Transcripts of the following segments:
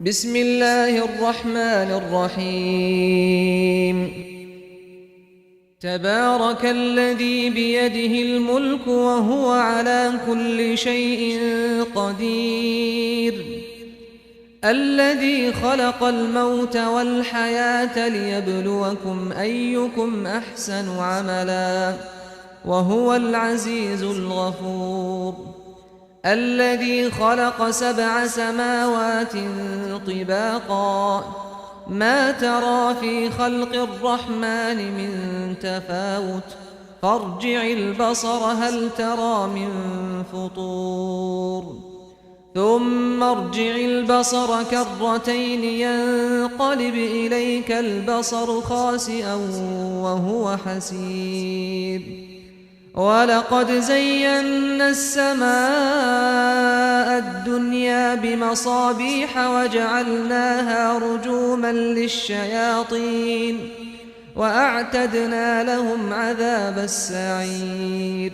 بسم الله الرحمن الرحيم. تبارك الذي بيده الملك وهو على كل شيء قدير، الذي خلق الموت والحياة ليبلوكم أيكم أحسن عملا، وهو العزيز الغفور. الذي خلق 7 سماوات طباقا، ما ترى في خلق الرحمن من تفاوت، فارجع البصر هل ترى من فطور، ثم ارجع البصر كرتين ينقلب إليك البصر خاسئا وهو حسير. ولقد زينا السماء الدنيا بمصابيح وجعلناها رجوما للشياطين وأعتدنا لهم عذاب السعير.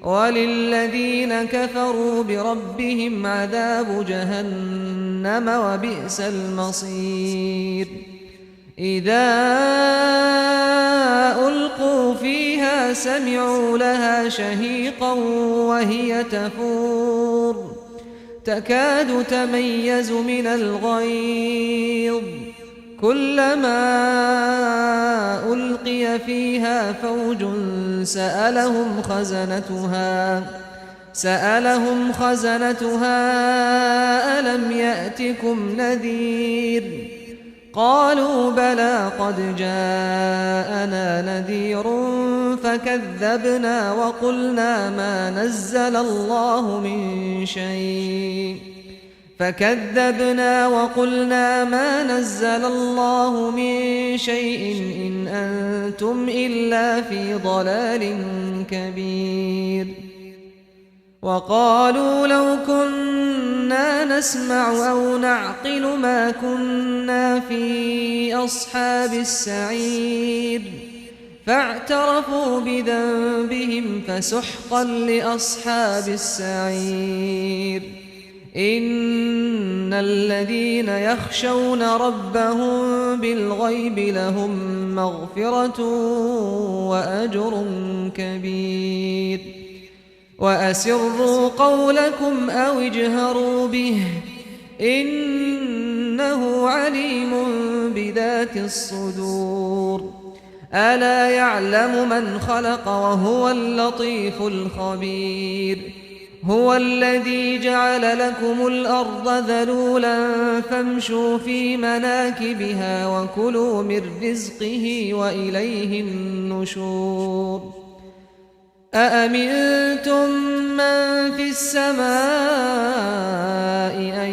وللذين كفروا بربهم عذاب جهنم وبئس المصير. إذا ألقوا فيها سمعوا لها شهيقا وهي تفور، تكاد تميز من الغيظ، كلما ألقي فيها فوج سألهم خزنتها ألم يأتكم نذير؟ قالوا بلى قد جاءنا نذير فكذبنا وقلنا ما نزل الله من شيء إن أنتم إلا في ضلال كبير. وقالوا لو كنا نسمع أو نعقل ما كنا في أصحاب السعير، فاعترفوا بذنبهم فسحقا لأصحاب السعير. إن الذين يخشون ربهم بالغيب لهم مغفرة وأجر كبير. وأسروا قولكم أو اجهروا به إنه عليم بذات الصدور. ألا يعلم من خلق وهو اللطيف الخبير. هو الذي جعل لكم الأرض ذلولا فامشوا في مناكبها وكلوا من رزقه وإليه النشور. أأمنتم من في السماء أن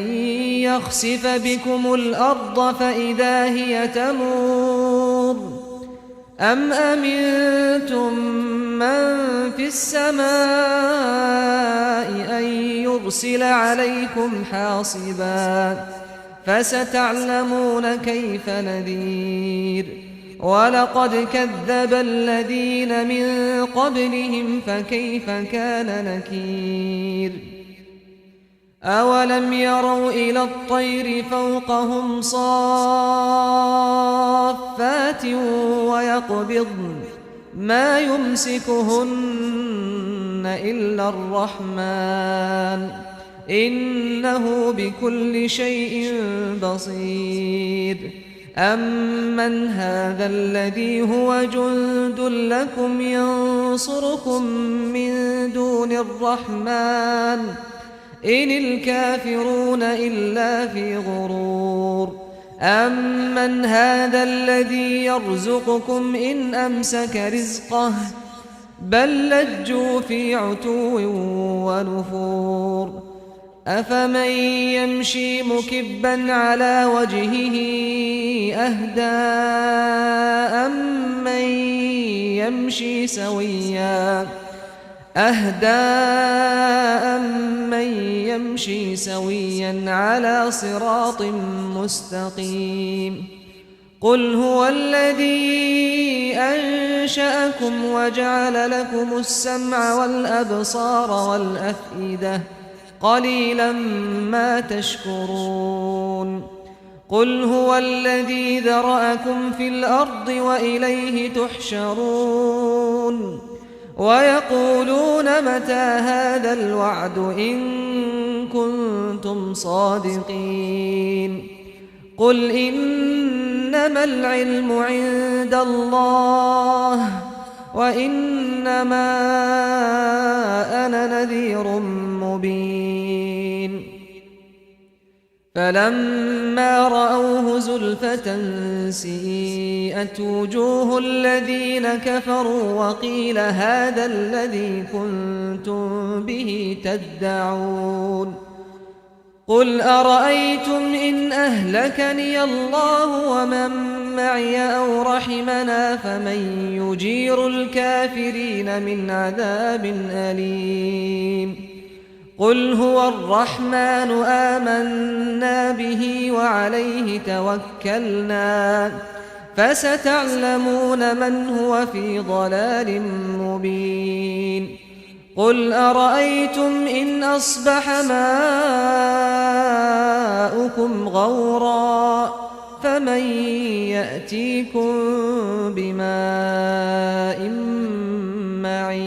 يخسف بكم الأرض فإذا هي تمور، أم أمنتم من في السماء أن يرسل عليكم حاصبا، فستعلمون كيف نذير. ولقد كذب الذين من قبلهم فكيف كان نكير. أولم يروا إلى الطير فوقهم صافات ويقبضن ما يمسكهن إلا الرحمن إنه بكل شيء بصير. أمن هذا الذي هو جند لكم ينصركم من دون الرحمن إن الكافرون إلا في غرور. أمن هذا الذي يرزقكم إن أمسك رزقه بل لجوا في عتو ونفور. أفمن يمشي مكبا على وجهه أهدى أمن يمشي سويا على صراط مستقيم. قل هو الذي أنشأكم وجعل لكم السمع والأبصار والأفئدة قليلا ما تشكرون. قل هو الذي ذرأكم في الأرض وإليه تحشرون ويقولون متى هذا الوعد إن كنتم صادقين قل إنما العلم عند الله وإنما أنا نذير مبين فلما رأوه زلفة سيئت وجوه الذين كفروا وقيل هذا الذي كنتم به تدعون قل أرأيتم إن أهلكني الله ومن معي أو رحمنا فمن يجير الكافرين من عذاب أليم قل هو الرحمن آمنا به وعليه توكلنا فستعلمون من هو في ضلال مبين قل أرأيتم إن أصبح ماؤكم غورا فمن يأتيكم بماء معين